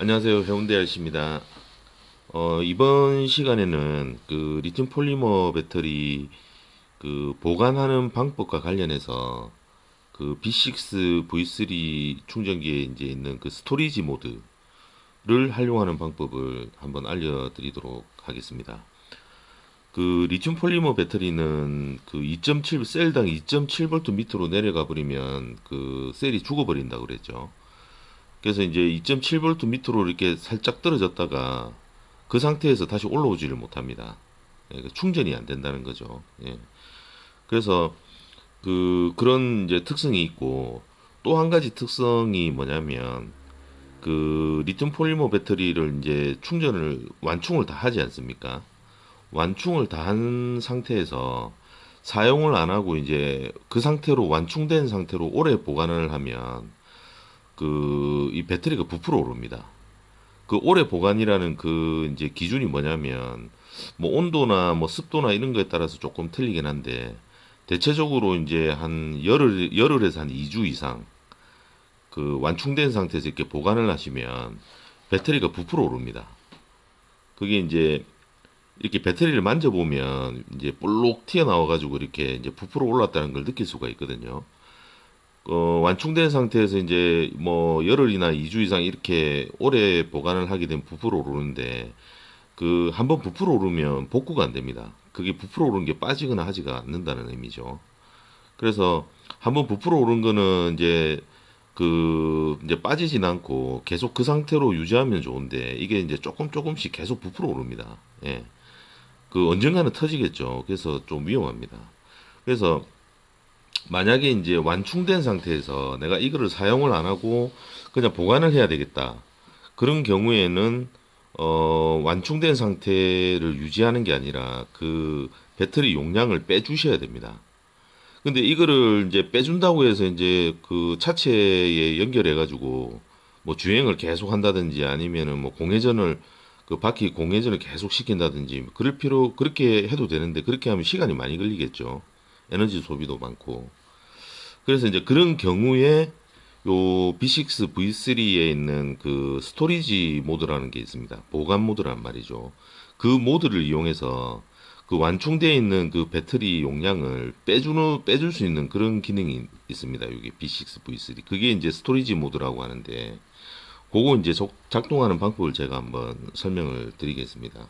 안녕하세요. 해운대 알씨입니다. 이번 시간에는 그 리튬 폴리머 배터리 그 보관하는 방법과 관련해서 그 B6 V3 충전기에 이제 있는 그 스토리지 모드를 활용하는 방법을 한번 알려드리도록 하겠습니다. 그 리튬 폴리머 배터리는 그 2.7 셀당 2.7V 밑으로 내려가 버리면 그 셀이 죽어버린다 그랬죠. 그래서 이제 2.7V 밑으로 이렇게 살짝 떨어졌다가 그 상태에서 다시 올라오지를 못합니다. 예, 충전이 안 된다는 거죠. 예. 그래서 그런 이제 특성이 있고 또 한 가지 특성이 뭐냐면 그 리튬 폴리머 배터리를 이제 충전을 완충을 다 하지 않습니까? 완충을 다 한 상태에서 사용을 안 하고 이제 그 상태로 완충된 상태로 오래 보관을 하면 그 이 배터리가 부풀어 오릅니다. 그 오래 보관이라는 그 이제 기준이 뭐냐면 뭐 온도나 뭐 습도나 이런 거에 따라서 조금 틀리긴 한데 대체적으로 이제 한 열흘에서 한 2주 이상 그 완충된 상태에서 이렇게 보관을 하시면 배터리가 부풀어 오릅니다. 그게 이제 이렇게 배터리를 만져보면 이제 볼록 튀어나와가지고 이렇게 이제 부풀어 올랐다는 걸 느낄 수가 있거든요. 완충된 상태에서 이제 뭐 열흘이나 2주 이상 이렇게 오래 보관을 하게 되면 부풀어 오르는데 그 한번 부풀어 오르면 복구가 안 됩니다. 그게 부풀어 오른 게 빠지거나 하지가 않는다는 의미죠. 그래서 한번 부풀어 오른 거는 이제 그 이제 빠지진 않고 계속 그 상태로 유지하면 좋은데 이게 이제 조금 조금씩 계속 부풀어 오릅니다. 예. 그 언젠가는 터지겠죠. 그래서 좀 위험합니다. 그래서 만약에 이제 완충된 상태에서 내가 이거를 사용을 안 하고 그냥 보관을 해야 되겠다. 그런 경우에는 완충된 상태를 유지하는 게 아니라 그 배터리 용량을 빼주셔야 됩니다. 근데 이거를 이제 빼준다고 해서 이제 그 차체에 연결해가지고 뭐 주행을 계속 한다든지 아니면은 뭐 공회전을 그 바퀴 공회전을 계속 시킨다든지 그럴 필요 그렇게 해도 되는데 그렇게 하면 시간이 많이 걸리겠죠. 에너지 소비도 많고. 그래서 이제 그런 경우에 요 B6 V3에 있는 그 스토리지 모드라는 게 있습니다. 보관 모드란 말이죠. 그 모드를 이용해서 그 완충되어 있는 그 배터리 용량을 빼줄 수 있는 그런 기능이 있습니다. 여기 B6 V3. 그게 이제 스토리지 모드라고 하는데, 그거 이제 작동하는 방법을 제가 한번 설명을 드리겠습니다.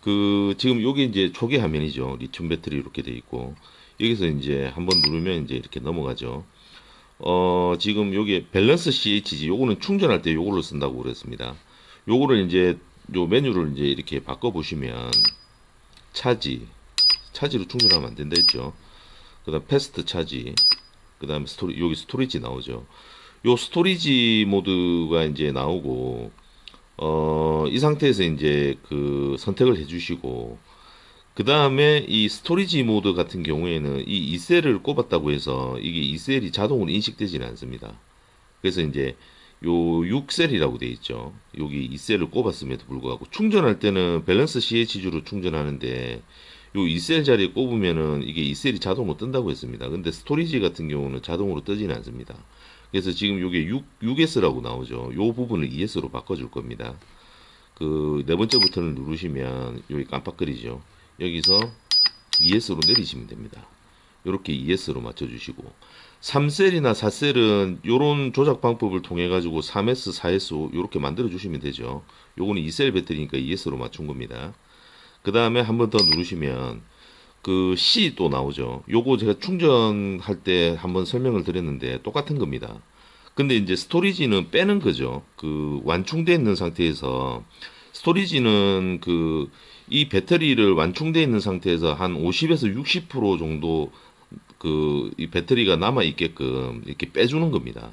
그, 지금 요게 이제 초기 화면이죠. 리튬 배터리 이렇게 돼 있고, 여기서 이제 한번 누르면 이제 이렇게 넘어가죠. 지금 요게 밸런스 CHG, 요거는 충전할 때 요걸로 쓴다고 그랬습니다. 요거를 이제 요 메뉴를 이제 이렇게 바꿔보시면 차지, 차지로 충전하면 안 된다 했죠. 그 다음 패스트 차지, 그 다음 여기 스토리지 나오죠. 요 스토리지 모드가 이제 나오고, 이 상태에서 이제 그 선택을 해주시고, 그 다음에 이 스토리지 모드 같은 경우에는 이 2셀을 꼽았다고 해서 이게 2셀이 자동으로 인식되지는 않습니다. 그래서 이제 요 6셀이라고 돼 있죠. 여기 2셀을 꼽았음에도 불구하고 충전할 때는 밸런스 CH주로 충전하는데 요 2셀 자리에 꼽으면은 이게 2셀이 자동으로 뜬다고 했습니다. 근데 스토리지 같은 경우는 자동으로 뜨지는 않습니다. 그래서 지금 요게 6S라고 나오죠. 요 부분을 2S로 바꿔줄 겁니다. 그 네 번째 버튼을 누르시면 여기 깜빡거리죠. 여기서 ES로 내리시면 됩니다. 이렇게 ES로 맞춰주시고 3셀이나 4셀은 이런 조작 방법을 통해 가지고 3S, 4S 이렇게 만들어 주시면 되죠. 요거는 2셀 배터리니까 ES로 맞춘 겁니다. 그 다음에 한 번 더 누르시면 그 C 또 나오죠. 요거 제가 충전할 때 한번 설명을 드렸는데 똑같은 겁니다. 근데 이제 스토리지는 빼는 거죠. 그 완충되어 있는 상태에서 스토리지는 그 이 배터리를 완충되어 있는 상태에서 한 50에서 60% 정도 그 이 배터리가 남아 있게끔 이렇게 빼주는 겁니다.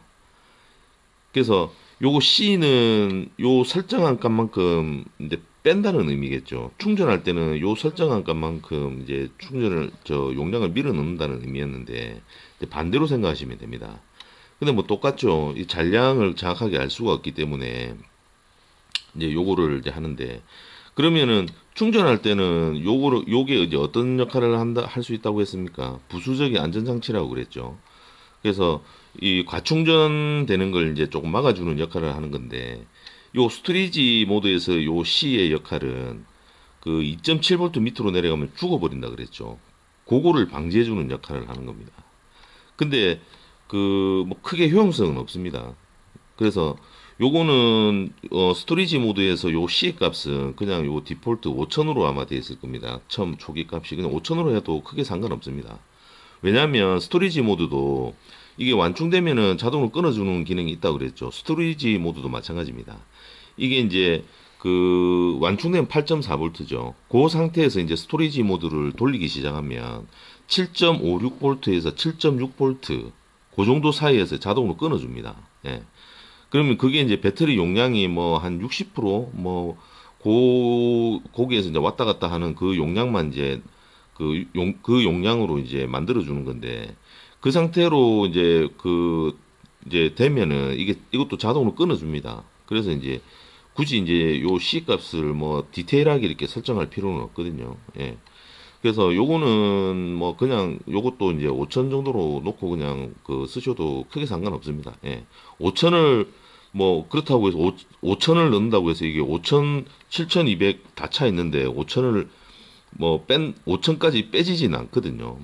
그래서 요거 C는 요 설정한 값만큼 이제 뺀다는 의미겠죠. 충전할 때는 요 설정한 값만큼 이제 충전을 저 용량을 밀어 넣는다는 의미였는데 이제 반대로 생각하시면 됩니다. 근데 뭐 똑같죠. 이 잔량을 정확하게 알 수가 없기 때문에 이제 요거를 이제 하는데 그러면은 충전할 때는 요게 이제 어떤 역할을 한다 할 수 있다고 했습니까? 부수적인 안전장치라고 그랬죠. 그래서 이 과충전 되는 걸 이제 조금 막아주는 역할을 하는 건데 요 스토리지 모드에서 요 C의 역할은 그 2.7V 밑으로 내려가면 죽어버린다 그랬죠. 그거를 방지해주는 역할을 하는 겁니다. 근데 그 뭐 크게 효용성은 없습니다. 그래서 요거는 스토리지 모드에서 요 C 값은 그냥 요 디폴트 5000으로 아마 되어 있을 겁니다. 처음 초기 값이 그냥 5000으로 해도 크게 상관없습니다. 왜냐하면 스토리지 모드도 이게 완충되면은 자동으로 끊어주는 기능이 있다고 그랬죠. 스토리지 모드도 마찬가지입니다. 이게 이제 그 완충된 8.4V죠. 그 상태에서 이제 스토리지 모드를 돌리기 시작하면 7.56V에서 7.6V 그 정도 사이에서 자동으로 끊어줍니다. 예. 그러면 그게 이제 배터리 용량이 뭐 한 60%뭐 거기에서 이제 왔다 갔다 하는 그 용량만 이제 그 용량으로 이제 만들어주는 건데 그 상태로 이제 되면은 이것도 자동으로 끊어줍니다. 그래서 이제 굳이 이제 요 C 값을 뭐 디테일하게 이렇게 설정할 필요는 없거든요. 예. 그래서 요거는 뭐 그냥 요것도 이제 5천 정도로 놓고 그냥 그 쓰셔도 크게 상관없습니다. 예. 5천을 뭐 그렇다고 해서 5천을 넣는다고 해서 이게 5천, 7,200 다 차 있는데 5천을 뭐 5천까지 빼지진 않거든요.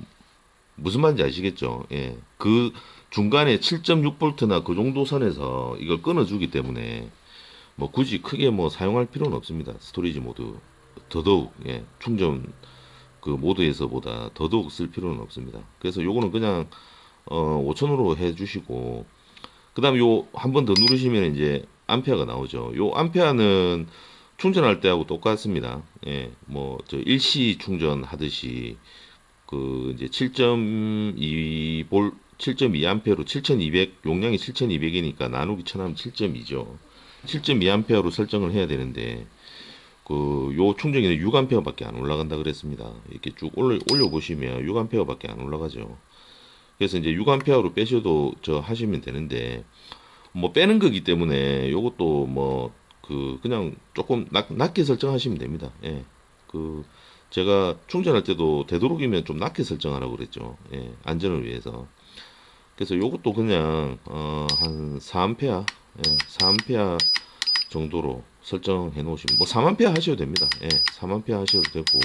무슨 말인지 아시겠죠? 예. 그 중간에 7.6V나 그 정도 선에서 이걸 끊어주기 때문에 뭐 굳이 크게 뭐 사용할 필요는 없습니다. 스토리지 모드 더더욱 예. 충전 그 모드에서보다 더더욱 쓸 필요는 없습니다. 그래서 요거는 그냥 5천으로 해주시고 그다음 요 한 번 더 누르시면 이제 암페어가 나오죠. 요 암페어는 충전할 때하고 똑같습니다. 예, 뭐 저 일시 충전하듯이 그 이제 7.2볼 7.2암페어로 7,200 용량이 7,200이니까 나누기 1000하면 7.2죠. 7.2암페어로 설정을 해야 되는데 그 요 충전기는 6암페어밖에 안 올라간다 그랬습니다. 이렇게 쭉 올려 보시면 6암페어밖에 안 올라가죠. 그래서 이제 6암페어로 빼셔도 저 하시면 되는데 뭐 빼는 거기 때문에 요것도 뭐 그 그냥 조금 낮게 설정하시면 됩니다. 예. 그 제가 충전할 때도 되도록이면 좀 낮게 설정하라고 그랬죠. 예. 안전을 위해서. 그래서 요것도 그냥 한 4암페어, 예. 4암페어 정도로 설정해 놓으시면 뭐 3암페어 하셔도 됩니다. 예. 3암페어 하셔도 되고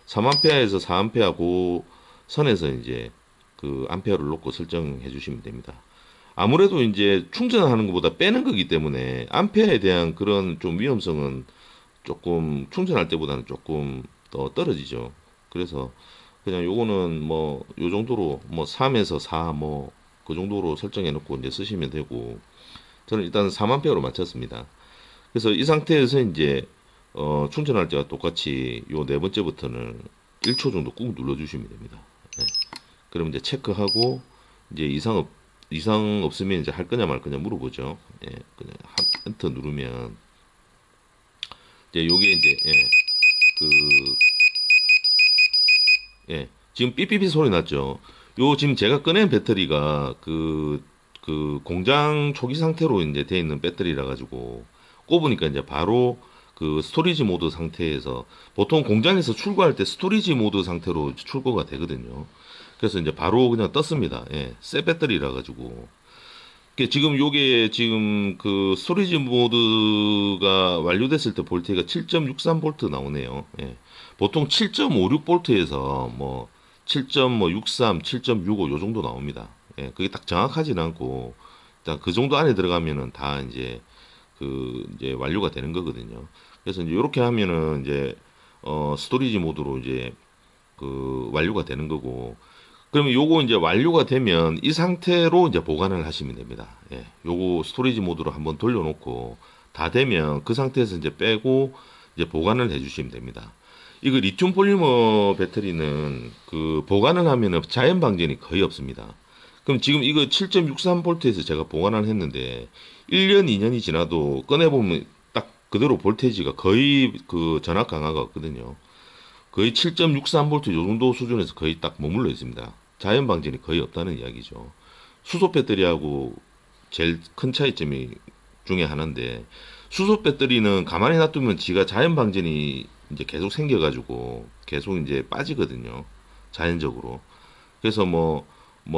3암페어에서 4암페어 그 선에서 이제 그 암페어를 놓고 설정해 주시면 됩니다. 아무래도 이제 충전하는 것보다 빼는 거기 때문에 암페어에 대한 그런 좀 위험성은 조금 충전할 때보다는 조금 더 떨어지죠. 그래서 그냥 요거는 뭐 요 정도로 뭐 3에서 4 뭐 그 정도로 설정해 놓고 이제 쓰시면 되고 저는 일단 4암페어로 맞췄습니다. 그래서 이 상태에서 이제 충전할 때와 똑같이 요 네 번째 버튼을 1초 정도 꾹 눌러 주시면 됩니다. 네. 그럼 이제 체크하고 이제 이상 없으면 이제 할 거냐 말 거냐 물어보죠. 예, 그냥 엔터 누르면 이제 요게 이제 지금 삐삐삐 소리 났죠. 요 지금 제가 꺼낸 배터리가 그 공장 초기 상태로 이제 돼 있는 배터리라 가지고 꼽으니까 이제 바로 그 스토리지 모드 상태에서 보통 공장에서 출고할 때 스토리지 모드 상태로 출고가 되거든요. 그래서 이제 바로 그냥 떴습니다. 예, 새 배터리라 가지고. 지금 요게 지금 그 스토리지 모드가 완료됐을 때 볼테이가 7.63V 나오네요. 예. 보통 7.56V에서 뭐 7.63, 7.65 요 정도 나옵니다. 예. 그게 딱 정확하진 않고 일단 그 정도 안에 들어가면은 다 이제 그 이제 완료가 되는 거거든요. 그래서 이제 이렇게 하면은 이제 스토리지 모드로 이제 그 완료가 되는 거고 그러면 요거 이제 완료가 되면 이 상태로 이제 보관을 하시면 됩니다. 예. 요거 스토리지 모드로 한번 돌려놓고 다 되면 그 상태에서 이제 빼고 이제 보관을 해주시면 됩니다. 이거 리튬 폴리머 배터리는 그 보관을 하면은 자연 방전이 거의 없습니다. 그럼 지금 이거 7.63V에서 제가 보관을 했는데 1년, 2년이 지나도 꺼내보면 딱 그대로 볼테이지가 거의 그 전압 강화가 없거든요. 거의 7.63V 요 정도 수준에서 거의 딱 머물러 있습니다. 자연 방전이 거의 없다는 이야기죠. 수소 배터리하고 제일 큰 차이점이 중에 하나인데 수소 배터리는 가만히 놔두면 지가 자연 방전이 이제 계속 생겨가지고 계속 이제 빠지거든요. 자연적으로. 그래서 뭐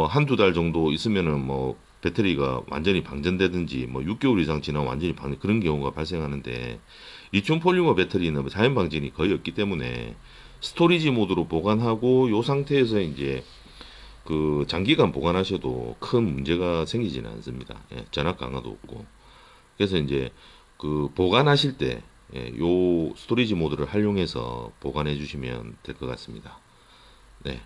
한두 달 정도 있으면은 뭐 배터리가 완전히 방전되든지 뭐 6개월 이상 지나면 완전히 그런 경우가 발생하는데, 리튬 폴리머 배터리는 뭐 자연 방전이 거의 없기 때문에 스토리지 모드로 보관하고 요 상태에서 이제 그 장기간 보관하셔도 큰 문제가 생기지는 않습니다. 예, 전압 강화도 없고. 그래서 이제 그 보관하실 때, 예, 요 스토리지 모드를 활용해서 보관해 주시면 될 것 같습니다. 네.